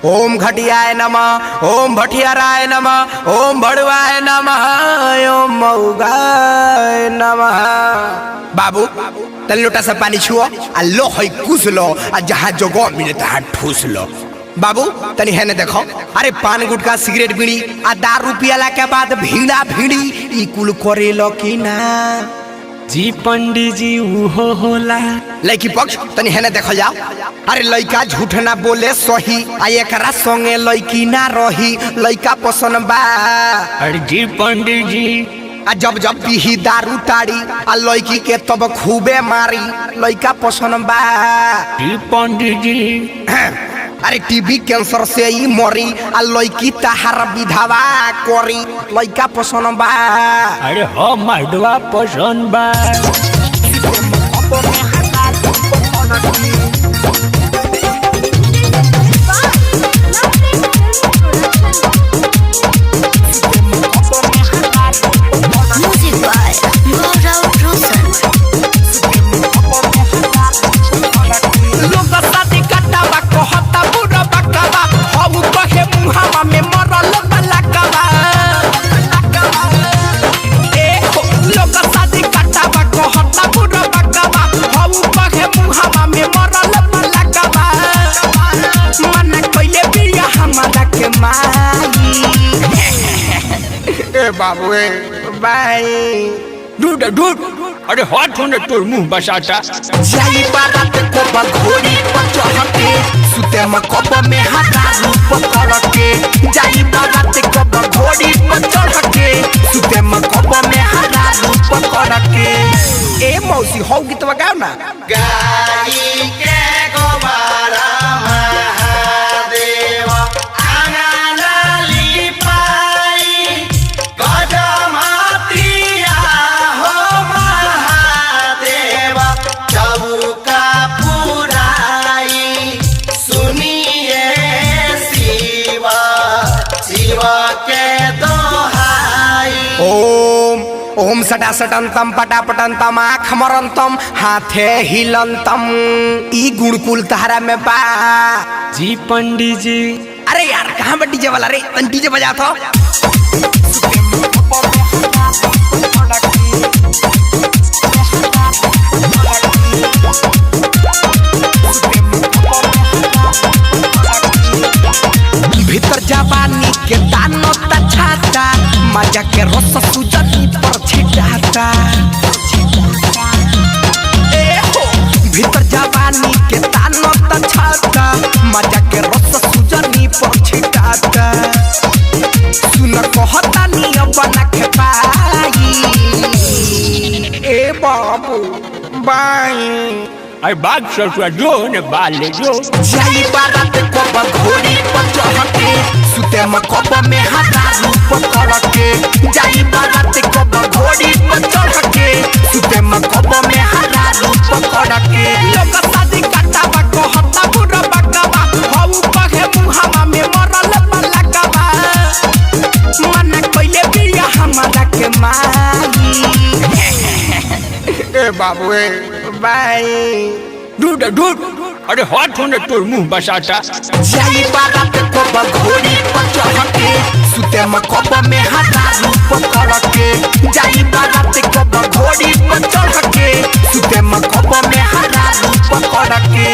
ओम घटियाय नमः, ओम भटियाराय नमः, ओम भड़वाय नमः, ओम मऊगाय नमः। बाबू तन लोटा से पानी छुओ आ लो है कुछ लो आ जहाँ जगह मिले तहाँ ठूस लो। बाबू तनी है ने देखो, अरे पान गुटका सिगरेट बीड़ी आ दारू पियाला के बाद भीड़ा भीड़ी ई कुल करे लो कि ना? जी पंडित जी उहो होला। लड़की पक्ष तनी है ने देखो जाओ, अरे लड़का झूठ ना बोले सही आ एकरा संगे लड़की ना रही, लड़का पसंद बा। अरे जी पंडित जी आ जब जब पीही दारू ताड़ी आ लड़की के तब खूबे मारी, लड़का पसंद बा। जी पंडित जी अरे टीबी कैंसर से ही मरी आ लड़की तहार विधवा करी, लड़का पसंद बा। अरे हो मर्दवा पसंद बा। बाबू बाई ढूंढ ढूंढ, अरे हाथ होने तोर मुंह बसाता। जाई बारात को बघोड़ी पर चढ़ के, सुते में कप में हजारू पकड़ के। जाई बारात को बघोड़ी पर चढ़ के, सुते में कप में हजारू पकड़ के। ए मौसी हो गीत गाओ ना। गाई के गोबारा महादेव आंगन लिपाई, गजमातिया हो महादेव चौका पुराई। सुनिए शिव शिव के दोहाई। ओम ओम सटा सटंतम पटा पटंतम आँख मरंतम हाथे हिलंतम, ई गुणकुल तहरा में बा। जी पंडित जी अरे यार कहाँ बा डीजे वाला रे, डीजे बजा तो। भीतर जवानी के दानो तछाता, मजा के रस सुजनी पर छिटाता। ए हो भीतर जवानी के दानो तछाता, मजा के रस सुजनी पर छिटाता। सुन कहता निया बना के पाई। ए बाबू बाई अरे बाग ससुरा जो ने बाले जो। जाई बारात को बघोड़ी पर चढ़ के, सुते में कप में हजारू पकड़ के। जाई बारात को बघोड़ी पर चढ़ के, सुते में कप में हजारू पकड़ के। लोग शादी काटावा कहता बुरा बकवा, हऊ कहे मुहावा में मरल पलकवा। मन कइले बिया हमरा के माई। ए बाबू ए बाई ढूंढ ढूंढ, अरे हाथ होने तोर मुंह बसाता। जाई बारात को बघोड़ी पर चढ़ के, सुते में कप में हजारू पकड़ के। जाई बारात को बघोड़ी पर चढ़ के, सुते में कप में हजारू पकड़ के।